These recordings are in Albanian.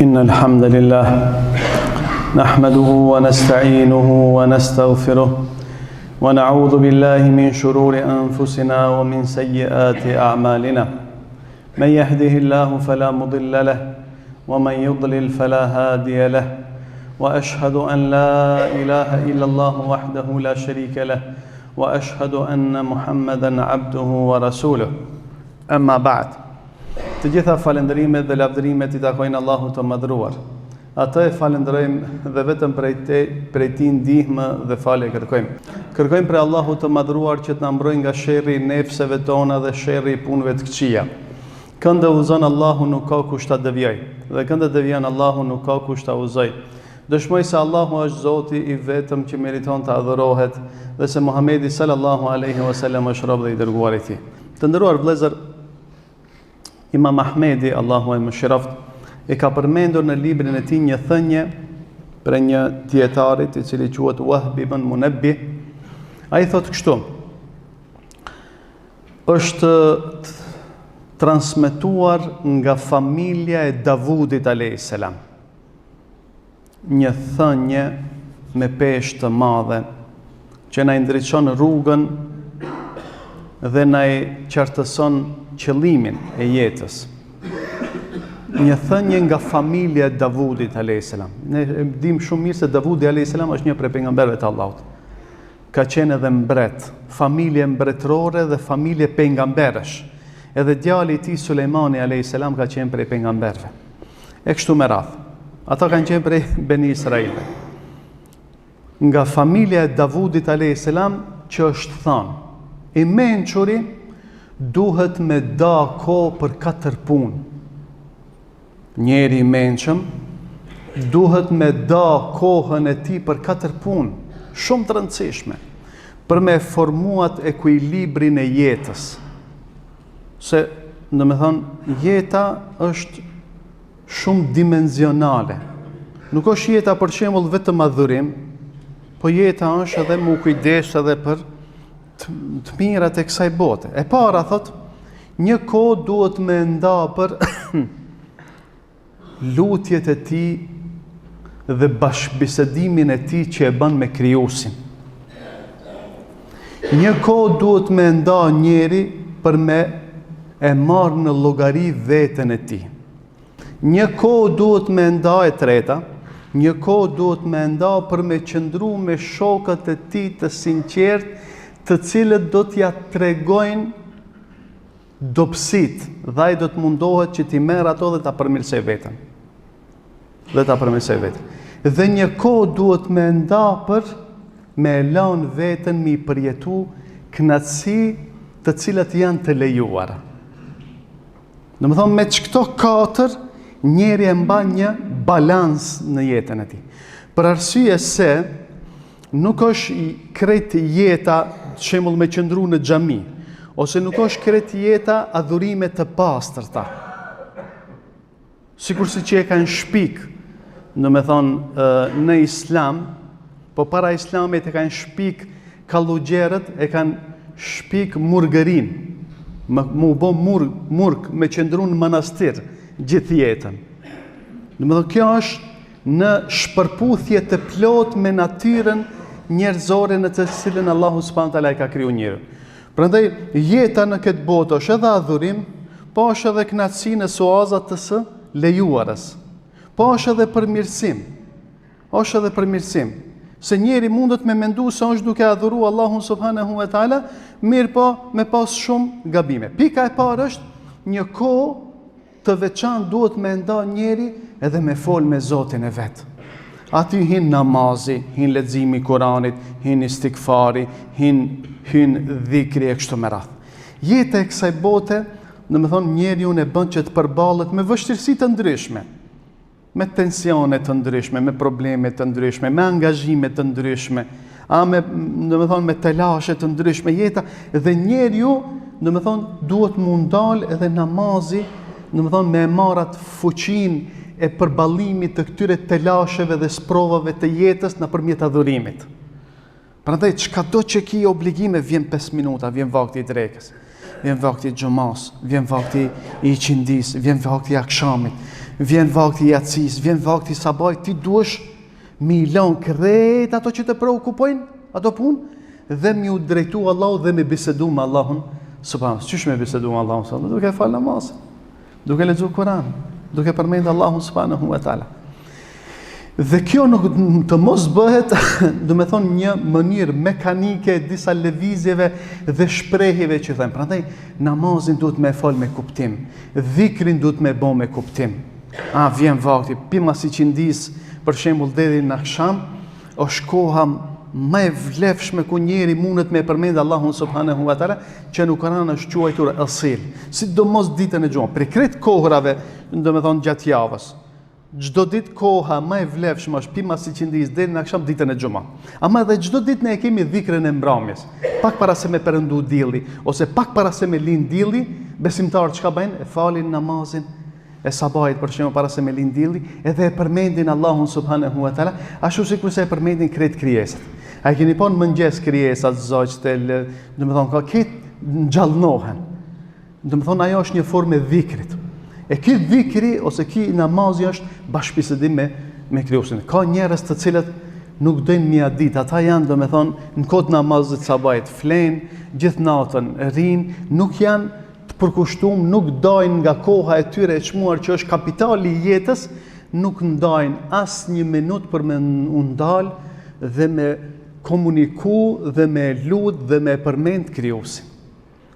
إن الحمد لله نحمده ونستعينه ونستغفره ونعوذ بالله من شرور أنفسنا ومن سيئات أعمالنا من يهده الله فلا مضل له ومن يضلل فلا هادي له وأشهد أن لا إله إلا الله وحده لا شريك له وأشهد أن محمدا عبده ورسوله أما بعد. Të gjitha falendrimet dhe lavdërimet I takojnë Allahut të madhruar. Atë e falenderojmë dhe vetëm prej Tij ndihmë dhe falje kërkojmë. Kërkojmë prej Allahut të madhruar që të na mbrojë nga sherrri I nefseve tona dhe sherrri I punëve të këqija. Këndë udhëzon Allahu nuk ka kush ta devijoj, dhe këndë devijon Allahu nuk ka kush ta udhëzoj. Dëshmoj se Allahu është Zoti I vetëm që meriton të adhurohet dhe se Muhamedi sallallahu alaihi wasallam është rob dhe I dërguar I Tij. Të nderuar vëllezër, Imam Ahmedi, Allahu e mëshiroft, e ka përmendur në librin e tij një thënie për një dietarit I cili quhet Wahb ibn Munabbih. Ai thotë kështu: është transmetuar nga familja e Davudit alayhis salam një thënie me peshë të madhe që na ndriçon rrugën dhe na I qartëson qëllimin e jetës. Një thënie nga familja e Davudit alayhis salam. Ne dim shumë mirë se Davudi alayhis salam është një prej pejgamberëve të Allahut. Ka qenë edhe mbret, familje mbretërore dhe familje pejgamberësh. Edhe djali I tij Sulejmani alayhis salam ka qenë prej pejgamberëve. E kështu me radhë. Ata kanë qenë prej Beni Israilëve. Nga familja e Davudit alayhis salam që është thënë, I mençuri duhet me da kohë për 4 punë. Njeri I mençëm duhet me da kohën e tij për 4 punë, shumë të rëndësishme, për me formuat ekuilibrin e jetës. Se, domethënë, jeta është shumë dimenzionale. Nuk është jeta për shembull vetëm adhurim, po jeta është edhe mu kujdes edhe për të mirat e kësaj bote. E para thot, një kohë duhet me nda për lutjet e tij dhe bashkëbisedimin e tij që e bën me Krijuesin. Një kohë duhet me nda njeri për me e marrë në llogari veten e tij. Një kohë duhet me nda e treta, një kohë duhet me nda për me qëndru me shokët e tij të sinqertë, të cilët do t'ja tregojnë dobësit, dhe ai do të mundohet që t'i merr ato dhe ta përmirësoj veten. Dhe një kohë duhet me nda për me lënë veten me I përjetu kënaqësi të cilat janë të lejuara. Domethënë me këto 4 njeri e mban një balans në jetën e tij. Për arsye se nuk është krejt jeta shembull me qëndru në xhami, ose nuk është krejt jeta adhurime të pastërta. Sikurse që e kanë shpik, domethënë në Islam, po para Islamit e kanë shpik kallugjerët, e kanë shpik murgërin, mu bo murg me qëndru në manastir gjithë jetën. Domethënë kjo është në shpërputhje të plot me natyrën njerëzore në të cilën Allahu subhanahu wa taala I ka kriju njeriu. Prandaj jeta në këtë botë është edhe adhurim, po është edhe kënaqësi në suazat të së lejuarës. Po është edhe përmirësim. Se njeri mundet me mendu se është duke adhuru Allahun subhanahu wa taala, mirë po me pas shumë gabime. Pika e parë është një kohë të veçantë duhet me nda njeri edhe me fol me Zotin e vet. Aty hin namazi, hin leximi I Kuranit, hin istikfari, hin dhikri e kështu me radhë. Jeta e kësaj bote, domethënë njeriu e bën që të përballet me vështirësi të ndryshme, me tensione të ndryshme, me probleme të ndryshme, me angazhime të ndryshme, domethënë me telashe të ndryshme jeta, dhe njeriu domethënë duhet mundal edhe namazi, domethënë me marrat fuqinë e përballimit të këtyre telasheve dhe sprovave të jetës nëpërmjet adhurimit. Prandaj çkado që ki obligime vjen 5 minuta, vjen vakti I drekës, vjen vakti I xhumas, vjen vakti I qindis, vjen vakti I akşamit, vjen vakti i yatsis, vjen vakti i sabajt, ti duhesh mi lën krejt ato që të preokupojnë ato punë dhe mi u drejtu Allahu dhe mi bisedu me Allahun subhanallahu. Çish me bisedu me Allahun subhanallahu? Duke fal namaz, duke lexuar Kur'an, duke përmend Allahun subhanahu wa taala. Dhe kjo nuk të mos bëhet, do me thonë, një mënyrë mekanike disa lëvizjeve dhe shprehjeve që them. Prandaj namazin duhet me fal me kuptim, dhikrin duhet me bë me kuptim. Vjen vakti, pima si qindis, për shembull deri në akşam, është koha më e vlefshme ku njeri mundet me përmend Allahun subhanahu wa taala, që në Kur'an është quajtur asil, sidomos ditën e xumës. Për krejt kohrave, do me thonë gjatë javës. Çdo ditë koha më e vlefshme është pima si qindis deri në akşam ditën e xumës. Ama edhe çdo ditë ne e kemi dhikrën e mbrëmjes. Pak para se me perëndu dielli ose pak para se me lind dielli, besimtarët çka bëjnë? E falin namazin e sabahit për shembull para se me lind dielli, edhe e përmendin Allahun subhanahu wa taala, ashtu sikur se e përmendin krejt krijesat. A keni pa në mëngjes krijesat, zogjt, do të thonë, këtë ngjallnohen. Do të thonë ajo është një formë e dhikrit. E ky dhikri ose ky namazi është bashkëbisedim me Krijuesin. Ka njerëz të cilët nuk dojnë mia ditë, ata janë, do me thonë, në kohë namazit sabajt flenë, gjithë natën rinë, nuk janë të përkushtuar, nuk dajnë nga koha e tyre e çmuar që është kapitali i jetës, nuk ndajnë as një minutë për me ndalë dhe me komuniku dhe me lut dhe me përmend Krijuesin.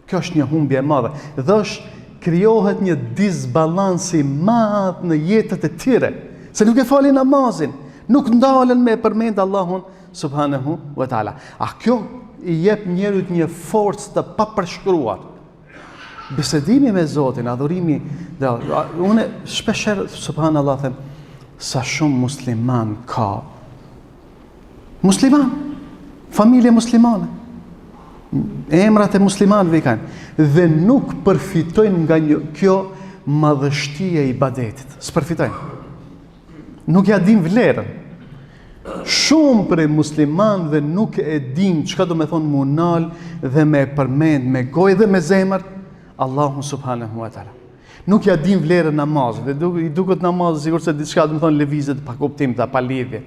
Kjo është një humbje e madhe. Dhe është krijohet një disbalansi madh në jetët e tyre, se nuk e falin namazin, nuk ndalen me përmend Allahun subhanahu wa taala. Kjo i jep njerit një forcë të papërshkruar. Bisedimi me Zotin, adhurimi, unë shpeshherë subhanallahu them, sa shumë musliman ka. Musliman, familje muslimane. Emrat e muslimanëve i kanë dhe nuk përfitojnë nga kjo madhështia e ibadetit. S'përfitojnë. Nuk ja din vlerën. Shumë prej muslimanëve nuk e din çka do me thonë munal dhe me përmend me gojë dhe me zemër Allahun subhanahu wa taala. Nuk ja din vlerën namazit dhe i duket namazi sikur se diçka do me thonë lëvizet pa kuptim, pa lidhje.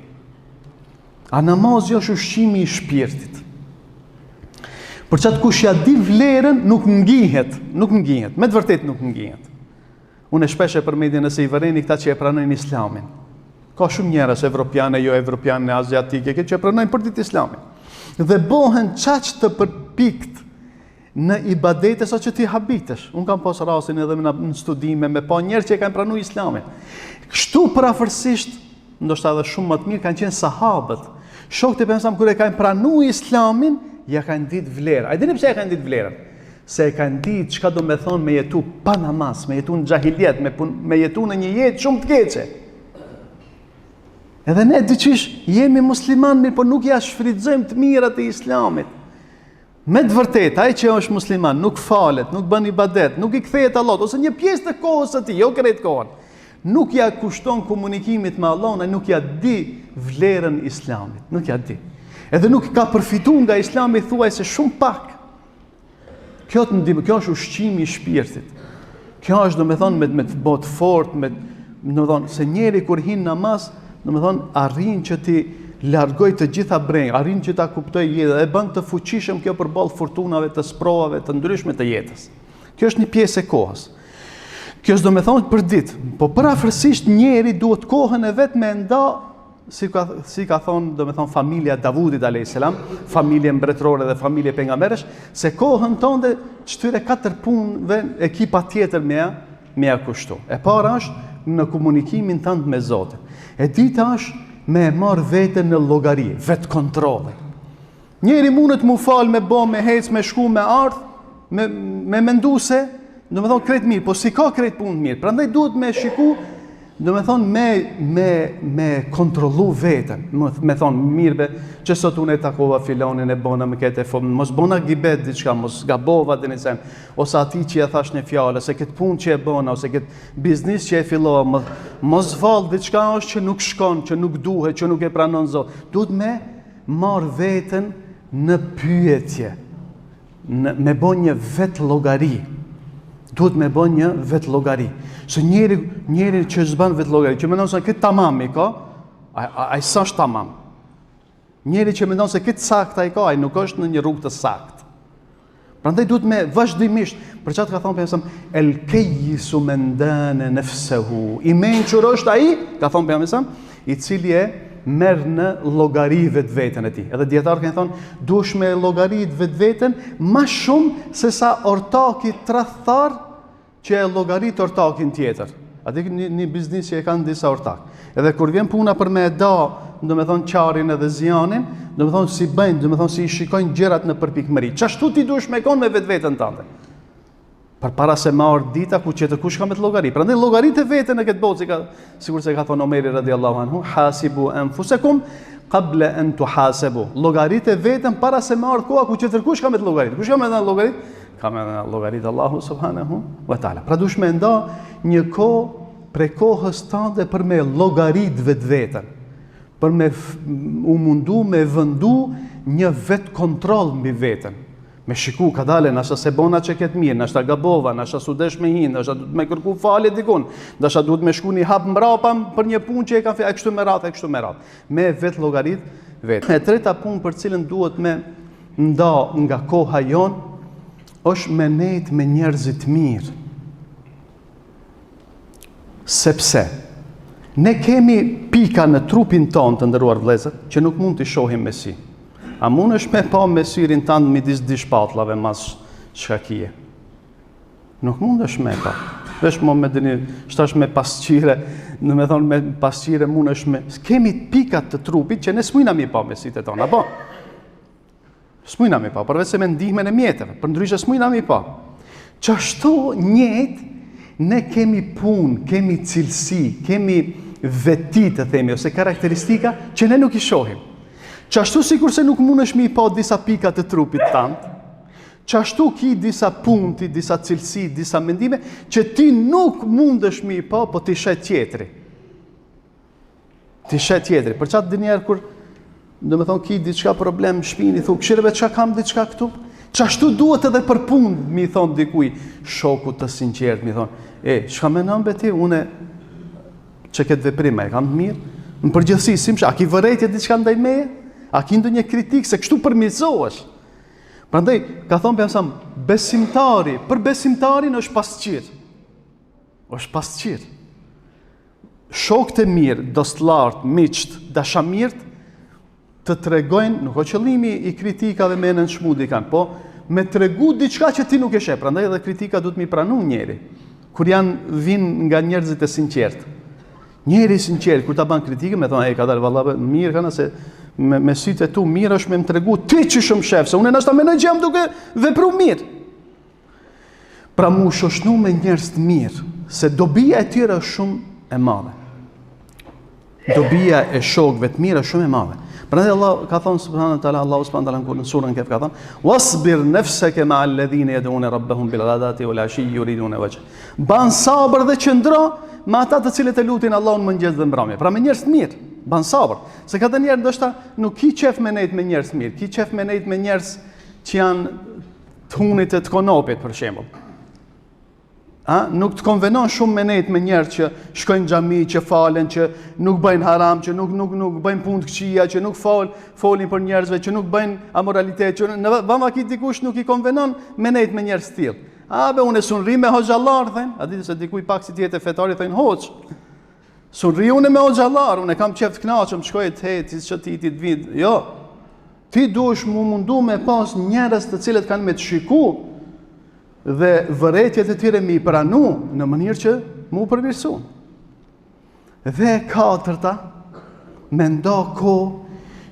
A namazi është ushqimi i shpirtit. Për çat kush ja di vlerën nuk ngjihet, me të vërtetë nuk ngjihet. Unë shpesh e përmendje nëse i vëreni këta që e pranojnë Islamin. Ka shumë njerëz evropianë, jo evropianë, aziatike, që e pranojnë për ditë Islamin. Dhe bëhen çaq të përpikt në ibadete sa që ti habitesh. Unë kam pas rastin edhe në studime me pa njerëz që e kanë pranuar Islamin. Kështu parafërsisht, ndoshta edhe shumë më të mirë kanë qenë sahabët. Shokët e Pejgamberit kur e kanë pranuar Islamin, ja kanë ditë vlerë. A dini pse ja kanë ditë vlerën? Se e kanë ditë çka do me thonë me jetu pa namaz, me jetu në xahiliet, me jetu në një jetë shumë të keqe. Edhe ne dyqysh jemi musliman, mirë, por nuk ja shfrytëzojmë të mirat e Islamit. Me të vërtetë, ai që është musliman nuk falet, nuk bën ibadet, nuk i kthehet Allahut ose një pjesë të kohës së tij, jo krejt kohën. Nuk ja kushton komunikimit me Allahun, ai nuk ja di vlerën e Islamit, nuk ja di. Edhe nuk ka përfituar nga Islami thuajse shumë pak. Kjo është ushqimi i shpirtit. Kjo është, do me thonë, me të botë fort, do me thonë, se njeri kur hin namaz, do me thonë, arrin që ti largoj të gjitha brengë, arrin që ta kuptoj jetën, e bën të fuqishëm kjo përballë fortunave të sprovave të ndryshme të jetës. Kjo është një pjesë e kohës. Kjo është, do me thonë, për ditë, po parafërsisht njeri duhet kohën e vet me nda, si ka thonë, do me thonë, familja Davudit a.s. Familje mbretërore dhe familje pejgamberësh, se kohën tonë çtyre 4 punëve ekipa tjetër me ja kushtu. E para është në komunikimin tënd me Zotin. E dita është me e marrë veten në llogari, vetë kontrolli. Njeri mundet mu fal me bë, me hec, me shku, me ardh, me mendu se, do me thonë, krejt mirë, po si ka krejt punë mirë. Prandaj duhet me shiku, do me thonë, me kontrollu veten, me thonë, mirëbe, që sot unë e takova filonin e bona më kete fëmë, mos bona gibet diçka, mos gabova dhe një sen, ose ati që e thash një fjallë, ose këtë punë që e bona, ose këtë biznis që e fillova, mos valë diçka është që nuk shkon, që nuk duhet, që nuk e pranon Zot. Duhet me marrë veten në pyetje, me bo një vetë llogari. duhet me bën një vetë llogari. Se njeri që s'bën vetë llogari, që mendon se këtë tamam i ka, ai s'është tamam. Njeri që mendon se këtë sakt ai ka, ai nuk është në një rrugë të saktë. Prandaj duhet me vazhdimisht, për çfarë ka thonë pejgamberi, el kayyisu man dana nafsuhu. I mençur është ai, ka thonë pejgamberi, i cili e merr në llogari vetveten e tij. Edhe dietar kanë thonë, duhesh me llogarit vetveten më shumë se sa ortaki tradhtar që e llogarit ortakin tjetër. Atë një biznes që e kanë disa ortak. Edhe kur vjen puna për me da, domethënë qarin edhe zjanin, domethënë si bëjnë, domethënë si i shikojnë gjërat në përpikmëri. Çashtu ti duhesh me kon me vetveten tënde. Përpara se marr dita ku çetë kush ka me të llogari. Prandaj llogaritë veten në këtë botë, sikur se ka thonë Omeri radhiyallahu anhu, hasibu anfusakum qabla an tuhasabu. Llogaritë veten para se marr koha ku çetë kush ka me të llogarit. Kush ka me të llogarit? Ka me të llogarit Allahu subhanahu wa taala. Pra duhesh me nda një kohë prej kohës tënde për me llogarit vetveten. Për me u mundu me vëndu një vetë kontroll mbi veten. Me shiku ka dale, nashta se bona që ketë mirë, nashta gabova, nashta su desh me hinë, nashta duhet me kërku falje dikun, nashta duhet me shku një hap mbrapa për një punë që e ka e kështu me radhë. Me vetë llogarit vetë. E treta punë për cilën duhet me nda nga koha jonë, është me nejt me njerëzit mirë. Sepse ne kemi pika në trupin tonë, të nderuar vëllezër, që nuk mund t'i shohim me sy. A mund është me pa me syrin tanë midis dy shpatullave mas shkakije? Nuk mund është me pa. Vesh mo me dini, shtash me pasqire, në me thonë me pasqire mund është me... Kemi pikat të trupit që ne s'mujna mi pa me sytë tonë, apo? S'mujna mi pa, përveç se me ndihmen e mjetëve, për ndryshe s'mujna mi pa. Qashtu njët, ne kemi punë, kemi cilësi, kemi veti të themi, ose karakteristika që ne nuk i shohim. Qashtu sikur se nuk mund është mi pa disa pikat të trupit tantë, qashtu ki disa punti, disa cilësi, disa mendime, që ti nuk mund është mi pa, po ti shet tjetri. Ti shet tjetri. Për qatë dë kur, do me thonë, ki diçka problem shpini, thu, këshireve qa kam diçka këtu? Qashtu duhet edhe për punë, mi thonë dikuj, shoku të sinqert, mi thonë, shka me nëmbe ti, une që këtë veprime, e kam të mirë, në përgjithësi, simsha, a ki vërejtje diçka ndaj meje? A ki ndonjë kritikë se kështu përmirësohesh? Prandaj, ka thonë për besimtari, për besimtarin është pasqyrë. Është pasqyrë. Shokët e mirë, dostlartë, miqt, dashamirët, të tregojnë, nuk o qëllimi i kritikave me në shmudi kanë, po me tregu diçka që ti nuk e sheh. Prandaj edhe kritika duhet mi pranu njeri, kur vinë nga njerëzit e sinqertë. Njeri sinqert, kur ta ban kritikë, me thonë, ka dalë vallave, mirë kanë se me sytë e tu mirë është me më tregu ti që shumë shef, se unë nashta menoj që jam duke vepru mirë. Pra mu shoshnu me njerëz të mirë, se dobia e tyre është shumë e madhe. Dobia e shokëve të mirë është shumë e madhe. Prandaj Allah ka thonë subhanahu wa taala, Allahu subhanahu wa taala në surën Kehf ka thonë: "Wasbir nafsaka ma'a alladhina yad'una rabbahum bil ghadati wal 'ashi yuriduna wajh." Ban sabër dhe qëndro me ata të cilët e lutin Allahun mëngjes dhe mbrëmje. Pra me njerëz të mirë, ban sabër. Se ka të njerë ndoshta nuk ki qef me nejt me njerëz të mirë, ki qef me nejt me njerëz që janë të hunit e të konopit, për shembull. Nuk të konvenon shumë me nejt me njerëz që shkojnë xhami, që falen, që nuk bëjnë haram, që nuk bëjnë punë të këqija, që nuk folin për njerëzve, që nuk bëjnë amoralitet, që në vama ki dikush nuk i konvenon me nejt me njerëz të tillë. Be unë sunri me hoxhallar, thënë, a ditë se dikuj pak si tjetë e fetari, thënë hoq. Sunri unë me hoxhallar, unë kam qef të knaqëm, shkoj të heti, që ti të vidë. Jo, ti duesh mu mundu me pas njerëz të cilët kanë me të shiku dhe vërejtjet e tyre mi pranu në mënyrë që mu përmirësu. Dhe katërta, me nda ko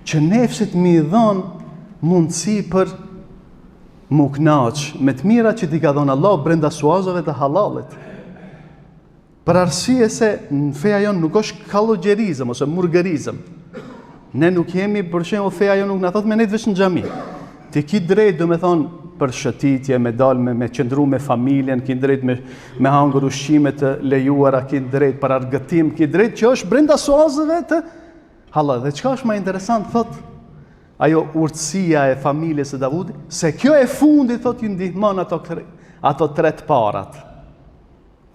që nefsit mi dhon mundësi për mu knaq me të mira që ti ka dhënë Allah brenda suazave të halalit. Për arsye se në feja jonë nuk është kallogjerizëm ose murgërizëm. Ne nuk jemi, për shembull, feja jonë nuk na thot me nejt veç në xhami. Ti ki drejt, do me thonë, për shëtitje, me dalë, me qëndru me familjen, ki drejt me hangur ushqime të lejuara, ki drejt për argëtim, ki drejt që është brenda suazave të halal. Dhe çka është më interesant, thot, ajo urtësia e familjes së Davudit, se kjo e fundit, thot, ju ndihmon ato 3 parat.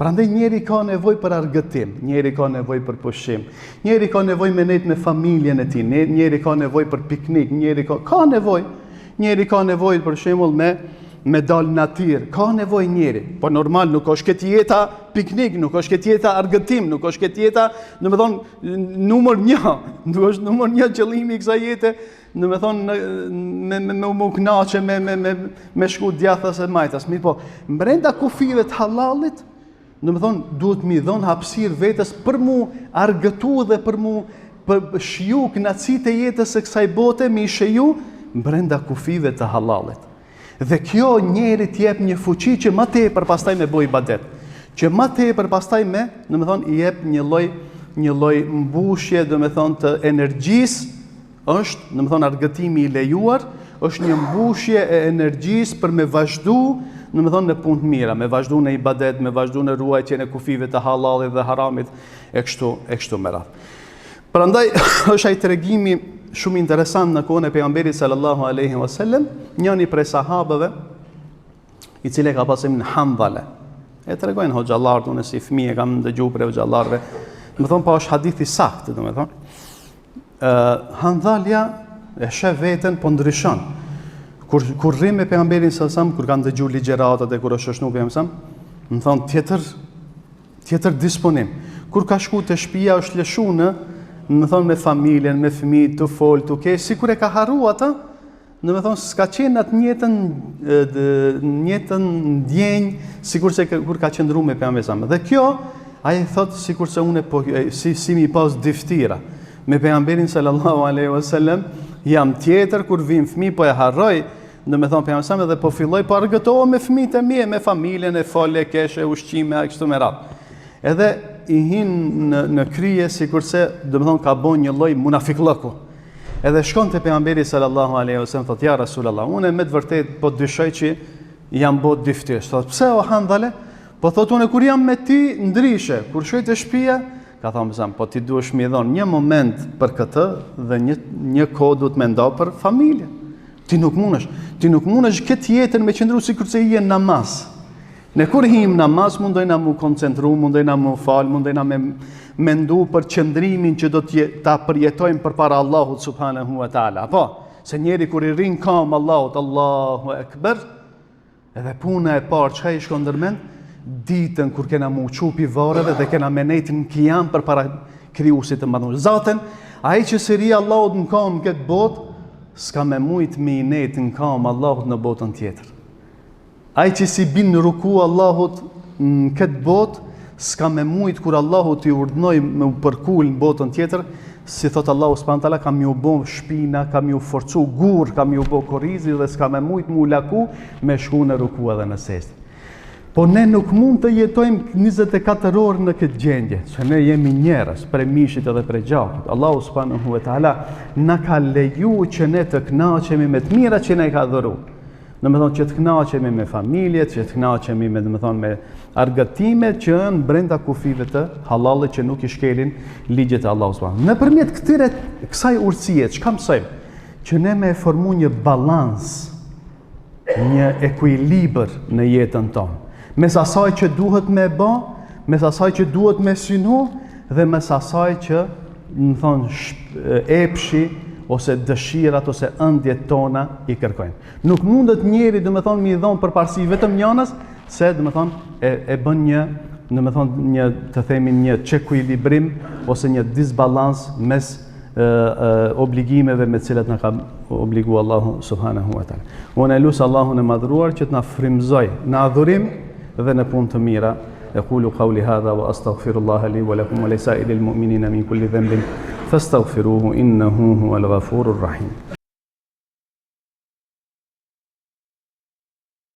Prandaj njeri ka nevojë për argëtim, njeri ka nevojë për pushim, njeri ka nevojë me nejt me familjen e tij, njeri ka nevojë për piknik, njeri ka nevojë. Njeri ka nevojë për shembull me dal në natyrë, ka nevojë njeri. Po normal nuk është këtë jeta piknik, nuk është këtë jeta argëtim, nuk është këtë jeta, domethënë numër 1, nuk është numër 1 qëllimi i kësaj jete, domethënë me u kënaqë me shku djathtas e majtas. Mirë po, brenda kufive të halalit, domethënë duhet mi dhon hapësirë vetes për mu argëtu dhe për shiju kënaqësitë e jetës së kësaj bote, mi shiju brenda kufive të halalit. Dhe kjo njeri t'jep një fuqi që më tepër pastaj me boj ibadet, që më tepër pastaj me, domethënë i jep një lloj mbushje, domethënë të energjisë, është, domethënë argëtimi i lejuar, është një mbushje e energjisë për me vazhdu, domethënë në punë të mira, me vazhdu në ibadet, me vazhdu në ruajtjen e kufive të halalit dhe haramit e kështu me radhë. Prandaj është ai tregimi shumë interesant në kohën e pejgamberit sallallahu alaihi wasallam, njëri prej sahabëve, i cili ka pasur emrin Handhala. E tregojnë hoxhallarët, unë si fëmijë kam dëgjuar prej hoxhallarëve. Më thon pa është hadith i saktë, domethënë. Handhalja e sheh veten po ndryshon. Kur rrim me pejgamberin sallallahu alaihi wasallam, kur kanë dëgjuar ligjëratat e kur është shoshnu pejgamberi, më thon tjetër disponim. Kur ka shku te shtëpia është lëshuar më thonë me familjen, me fëmijët, të folë, të kesh, si kur e ka harru ata, në me thonë s'ka qenë atë njëtën ndjenjë, si kur se kur ka qëndru me pejgamberin. Dhe kjo, aje thotë si kur se une si mi pas diftira. Me pejgamberin sallallahu alaihi wasallam, jam tjetër, kur vim fëmi, po e harroj, në me thonë pejgamberin dhe po filloj, po argëtoho me fëmijët e mije, me familjen, e folë, keshe, ushqime, kështu me radhë. Edhe i hinë në krye si kurse domethënë ka bon një lloj munafiklëku. Edhe shkon te pejgamberi sallallahu alaihi wasallam thotë ja Rasulullah, unë me të vërtet po dyshoj që jam bot dyftish. Thotë pse o Handhale? Po thotë unë kur jam me ti ndryshe, kur shkoj te shtëpia, ka thënë më po ti duhesh më dhon një moment për këtë dhe një kohë duhet më nda për familjen. Ti nuk mundesh këtë jetën me qëndru si kurse je në namaz. Ne kur him namaz mundojna mu koncentru, mundojna mu fal, mundojna me mendu për qëndrimin që do ta përjetojmë përpara Allahut subhanahu wa taala. Po, se njeri kur i rrin kam Allahut, Allahu Ekber, edhe puna e parë çka i shkon ndërmend, ditën kur kena mu çupi varreve dhe kena menetin kiam përpara krijuesit të madhur. Zaten, ai që seri Allahut në kam këtë botë, s'ka me mujt me i net në kam Allahut në botën tjetër. Ai që si bin në ruku Allahut në këtë botë, s'ka me mujt kur Allahut i urdhnoi me u përkul në botën tjetër, si thot Allahu subhanahu wa taala, kam ju bë shpina, kam ju forcu gur, kam ju bë korrizi dhe s'ka me mujt mu laku me shku në ruku edhe në sejtë. Po ne nuk mund të jetojmë 24 orë në këtë gjendje, se ne jemi njerëz, prej mishit edhe prej gjakut. Allahu subhanahu wa taala na ka leju që ne të kënaqemi me të mirat që na i ka dhëruar. Domethënë që të kënaqemi me familjet, që të kënaqemi me argëtime që janë brenda kufive të halalit që nuk i shkelin ligjet e Allahut subhanahu. Nëpërmjet kësaj urtësie, çka mësojmë? Që ne me formu një balans, një ekuilibër në jetën tonë. Mes asaj që duhet me bë, mes asaj që duhet me synu dhe mes asaj që, më thonë, epshi ose dëshirat ose ëndjet tona i kërkojnë. Nuk mundet njeri, domethënë, mi dhon përparësi vetëm njënës, se domethënë e bën një çekuilibrim ose një disbalans mes obligimeve me cilat na ka obligu Allahu subhanahu wa taala. Unë lutem Allahun e madhruar që të na frymëzoj në adhurim dhe në punë të mira. أقول قولي هذا وأستغفر الله لي ولكم ولسائر المؤمنين من كل ذنب فاستغفروه إنه هو الغفور الرحيم.